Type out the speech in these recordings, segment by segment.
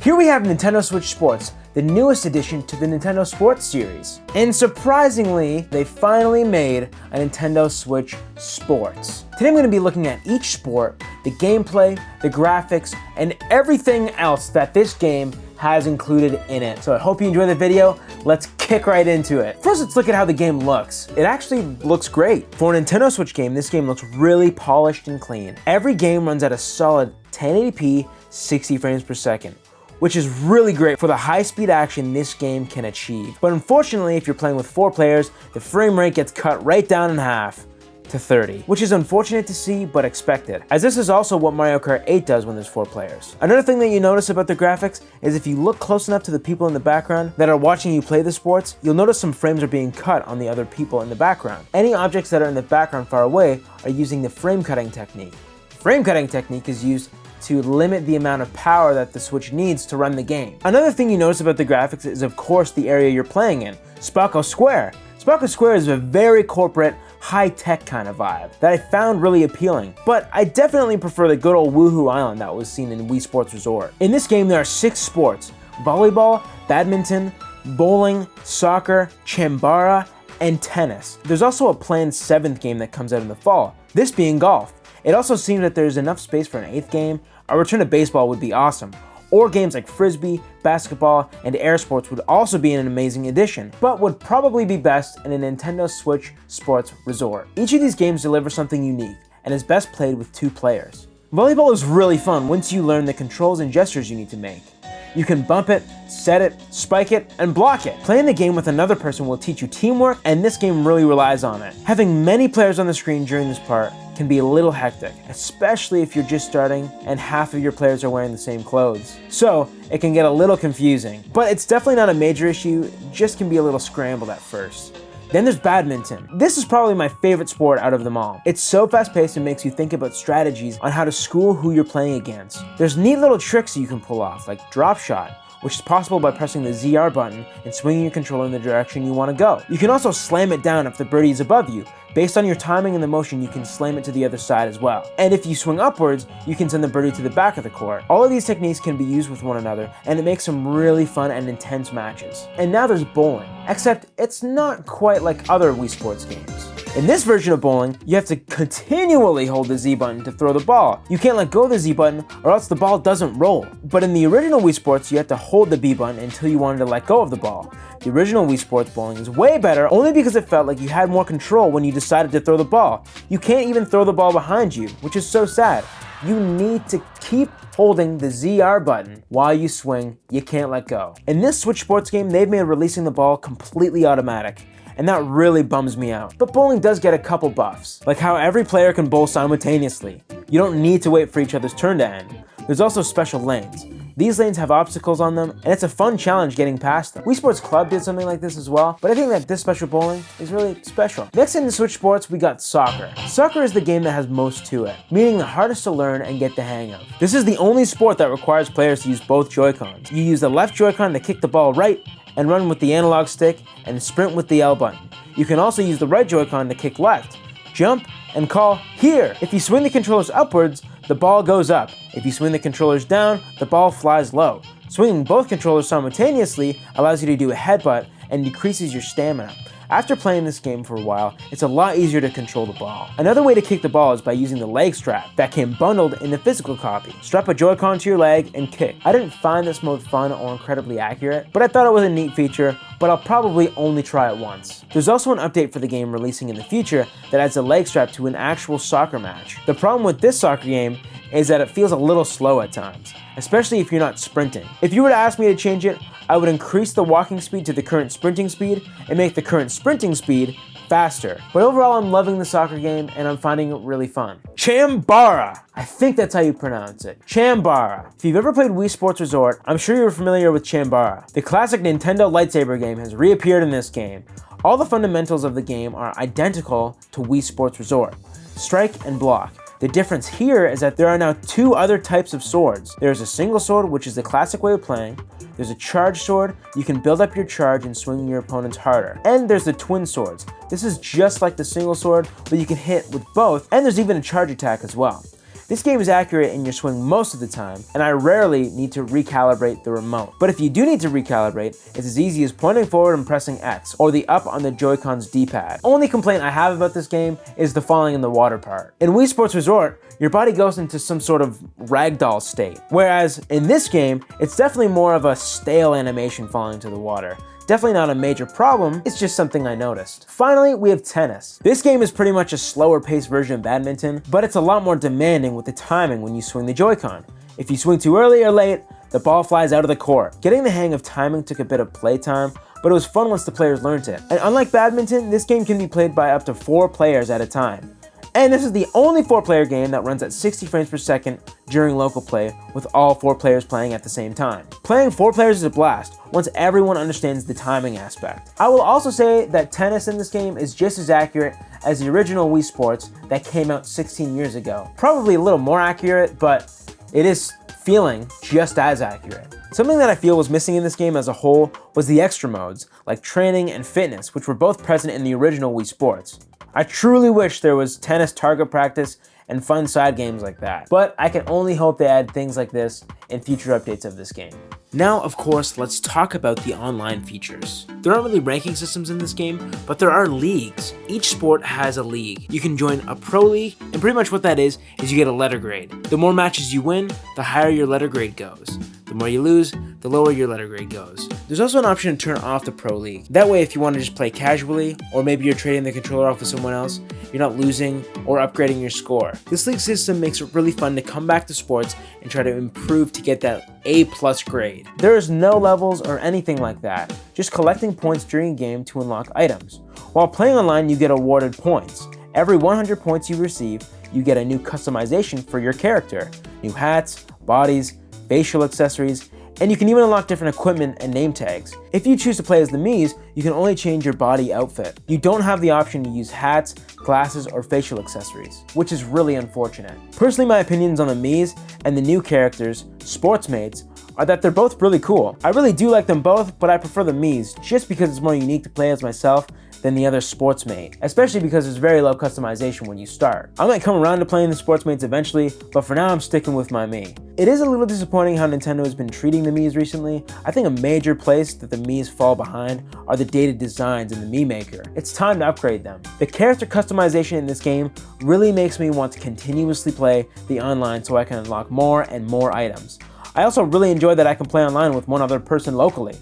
Here we have Nintendo Switch Sports, the newest addition to the Nintendo Sports series. And surprisingly, they finally made a Nintendo Switch Sports. Today I'm going to be looking at each sport, the gameplay, the graphics, and everything else that this game has included in it. So I hope you enjoy the video. Let's kick right into it. First, let's look at how the game looks. It actually looks great. For a Nintendo Switch game, this game looks really polished and clean. Every game runs at a solid 1080p, 60 frames per second, which is really great for the high-speed action this game can achieve. But unfortunately, if you're playing with 4 players, the frame rate gets cut right down in half to 30, which is unfortunate to see, but expected, as this is also what Mario Kart 8 does when there's 4 players. Another thing that you notice about the graphics is if you look close enough to the people in the background that are watching you play the sports, you'll notice some frames are being cut on the other people in the background. Any objects that are in the background far away are using the frame cutting technique. The frame cutting technique is used to limit the amount of power that the Switch needs to run the game. Another thing you notice about the graphics is of course the area you're playing in, Sparkle Square. Sparkle Square is a very corporate, high-tech kind of vibe that I found really appealing, but I definitely prefer the good old Woohoo Island that was seen in Wii Sports Resort. In this game there are 6 sports: volleyball, badminton, bowling, soccer, chambara, and tennis. There's also a planned 7th game that comes out in the fall, this being golf. It also seems that there's enough space for an 8th game. A return to baseball would be awesome, or games like frisbee, basketball, and air sports would also be an amazing addition, but would probably be best in a Nintendo Switch Sports Resort. Each of these games delivers something unique, and is best played with 2 players. Volleyball is really fun once you learn the controls and gestures you need to make. You can bump it, set it, spike it, and block it. Playing the game with another person will teach you teamwork, and this game really relies on it. Having many players on the screen during this part can be a little hectic, especially if you're just starting and half of your players are wearing the same clothes. So it can get a little confusing, but it's definitely not a major issue, just can be a little scrambled at first. Then there's badminton. This is probably my favorite sport out of them all. It's so fast-paced and makes you think about strategies on how to school who you're playing against. There's neat little tricks you can pull off, like drop shot, which is possible by pressing the ZR button and swinging your controller in the direction you want to go. You can also slam it down if the birdie is above you. Based on your timing and the motion, you can slam it to the other side as well. And if you swing upwards, you can send the birdie to the back of the court. All of these techniques can be used with one another, and it makes some really fun and intense matches. And now there's bowling, except it's not quite like other Wii Sports games. In this version of bowling, you have to continually hold the Z button to throw the ball. You can't let go of the Z button or else the ball doesn't roll. But in the original Wii Sports, you had to hold the B button until you wanted to let go of the ball. The original Wii Sports bowling is way better only because it felt like you had more control when you decided to throw the ball. You can't even throw the ball behind you, which is so sad. You need to keep holding the ZR button while you swing. You can't let go. In this Switch Sports game, they've made releasing the ball completely automatic, and that really bums me out. But bowling does get a couple buffs, like how every player can bowl simultaneously. You don't need to wait for each other's turn to end. There's also special lanes. These lanes have obstacles on them, and it's a fun challenge getting past them. Wii Sports Club did something like this as well, but I think that this special bowling is really special. Next in the Switch Sports, we got soccer. Soccer is the game that has most to it, meaning the hardest to learn and get the hang of. This is the only sport that requires players to use both Joy-Cons. You use the left Joy-Con to kick the ball right, and run with the analog stick, and sprint with the L button. You can also use the right Joy-Con to kick left, jump, and call here. If you swing the controllers upwards, the ball goes up. If you swing the controllers down, the ball flies low. Swinging both controllers simultaneously allows you to do a headbutt and decreases your stamina. After playing this game for a while, it's a lot easier to control the ball. Another way to kick the ball is by using the leg strap that came bundled in the physical copy. Strap a Joy-Con to your leg and kick. I didn't find this mode fun or incredibly accurate, but I thought it was a neat feature, but I'll probably only try it once. There's also an update for the game releasing in the future that adds a leg strap to an actual soccer match. The problem with this soccer game is that it feels a little slow at times, especially if you're not sprinting. If you were to ask me to change it, I would increase the walking speed to the current sprinting speed and make the current sprinting speed faster. But overall, I'm loving the soccer game and I'm finding it really fun. Chambara! I think that's how you pronounce it. Chambara. If you've ever played Wii Sports Resort, I'm sure you're familiar with Chambara. The classic Nintendo lightsaber game has reappeared in this game. All the fundamentals of the game are identical to Wii Sports Resort: strike and block. The difference here is that there are now 2 other types of swords. There's a single sword, which is the classic way of playing. There's a charge sword. You can build up your charge and swing your opponents harder. And there's the twin swords. This is just like the single sword, but you can hit with both, and there's even a charge attack as well. This game is accurate in your swing most of the time, and I rarely need to recalibrate the remote. But if you do need to recalibrate, it's as easy as pointing forward and pressing X, or the up on the Joy-Con's D-pad. Only complaint I have about this game is the falling in the water part. In Wii Sports Resort, your body goes into some sort of ragdoll state, whereas in this game, it's definitely more of a stale animation falling to the water. Definitely not a major problem, it's just something I noticed. Finally, we have tennis. This game is pretty much a slower paced version of badminton, but it's a lot more demanding with the timing when you swing the Joy-Con. If you swing too early or late, the ball flies out of the court. Getting the hang of timing took a bit of playtime, but it was fun once the players learned it. And unlike badminton, this game can be played by up to 4 players at a time. And this is the only 4-player game that runs at 60 frames per second during local play, with all 4 players playing at the same time. Playing 4 players is a blast once everyone understands the timing aspect. I will also say that tennis in this game is just as accurate as the original Wii Sports that came out 16 years ago. Probably a little more accurate, but it is feeling just as accurate. Something that I feel was missing in this game as a whole was the extra modes, like training and fitness, which were both present in the original Wii Sports. I truly wish there was tennis target practice and fun side games like that, but I can only hope they add things like this in future updates of this game. Now, of course, let's talk about the online features. There aren't really ranking systems in this game, but there are leagues. Each sport has a league. You can join a pro league, and pretty much what that is you get a letter grade. The more matches you win, the higher your letter grade goes. The more you lose, the lower your letter grade goes. There's also an option to turn off the pro league. That way, if you want to just play casually, or maybe you're trading the controller off with someone else, you're not losing or upgrading your score. This league system makes it really fun to come back to sports and try to improve to get that A+ grade. There is no levels or anything like that, just collecting points during a game to unlock items. While playing online, you get awarded points. Every 100 points you receive, you get a new customization for your character. New hats, bodies, facial accessories, and you can even unlock different equipment and name tags. If you choose to play as the Miis, you can only change your body outfit. You don't have the option to use hats, glasses, or facial accessories, which is really unfortunate. Personally, my opinions on the Miis and the new characters, Sportsmates, are that they're both really cool. I really do like them both, but I prefer the Miis just because it's more unique to play as myself than the other Sportsmate, especially because there's very low customization when you start. I might come around to playing the Sportsmates eventually, but for now I'm sticking with my Mii. It is a little disappointing how Nintendo has been treating the Miis recently. I think a major place that the Miis fall behind are the dated designs in the Mii Maker. It's time to upgrade them. The character customization in this game really makes me want to continuously play the online so I can unlock more and more items. I also really enjoy that I can play online with one other person locally.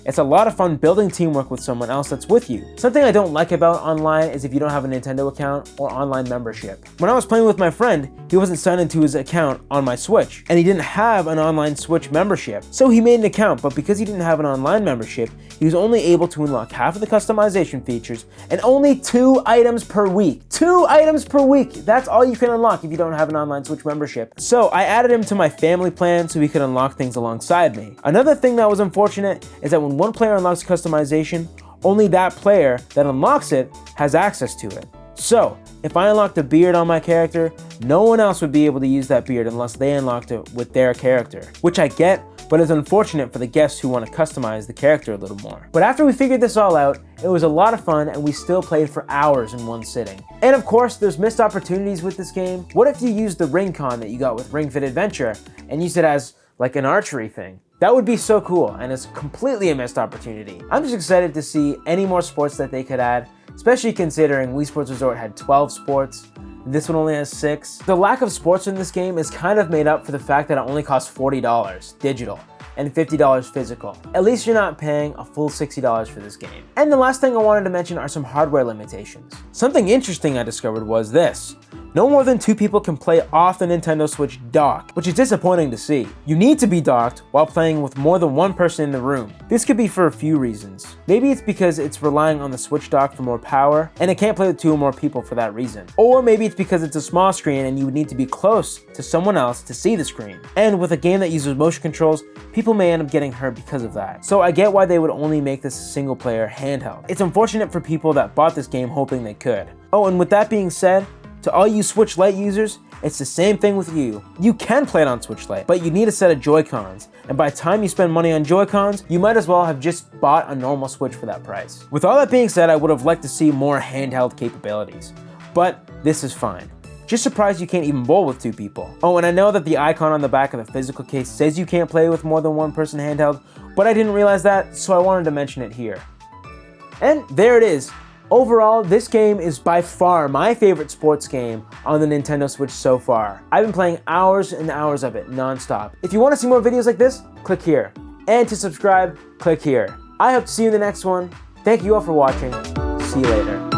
It's a lot of fun building teamwork with someone else that's with you. Something I don't like about online is if you don't have a Nintendo account or online membership. When I was playing with my friend, he wasn't signed into his account on my Switch, and he didn't have an online Switch membership. So he made an account, but because he didn't have an online membership, he was only able to unlock half of the customization features and only 2 items per week. 2 items per week! That's all you can unlock if you don't have an online Switch membership. So I added him to my family plan so he could unlock things alongside me. Another thing that was unfortunate is that when one player unlocks customization, only that player that unlocks it has access to it. So, if I unlocked a beard on my character, no one else would be able to use that beard unless they unlocked it with their character. Which I get, but it's unfortunate for the guests who want to customize the character a little more. But after we figured this all out, it was a lot of fun and we still played for hours in one sitting. And of course, there's missed opportunities with this game. What if you used the ring con that you got with Ring Fit Adventure and used it as like an archery thing? That would be so cool, and it's completely a missed opportunity. I'm just excited to see any more sports that they could add, especially considering Wii Sports Resort had 12 sports, this one only has 6. The lack of sports in this game is kind of made up for the fact that it only costs $40 digital and $50 physical. At least you're not paying a full $60 for this game. And the last thing I wanted to mention are some hardware limitations. Something interesting I discovered was this. No more than 2 people can play off the Nintendo Switch dock, which is disappointing to see. You need to be docked while playing with more than 1 person in the room. This could be for a few reasons. Maybe it's because it's relying on the Switch dock for more power, and it can't play with 2 or more people for that reason. Or maybe it's because it's a small screen and you would need to be close to someone else to see the screen. And with a game that uses motion controls, people may end up getting hurt because of that. So I get why they would only make this a single player handheld. It's unfortunate for people that bought this game hoping they could. Oh, and with that being said, to all you Switch Lite users, it's the same thing with you. You can play it on Switch Lite, but you need a set of Joy-Cons. And by the time you spend money on Joy-Cons, you might as well have just bought a normal Switch for that price. With all that being said, I would have liked to see more handheld capabilities, but this is fine. Just surprised you can't even bowl with 2 people. Oh, and I know that the icon on the back of the physical case says you can't play with more than 1 person handheld, but I didn't realize that, so I wanted to mention it here. And there it is. Overall, this game is by far my favorite sports game on the Nintendo Switch so far. I've been playing hours and hours of it non-stop. If you want to see more videos like this, click here. And to subscribe, click here. I hope to see you in the next one. Thank you all for watching. See you later.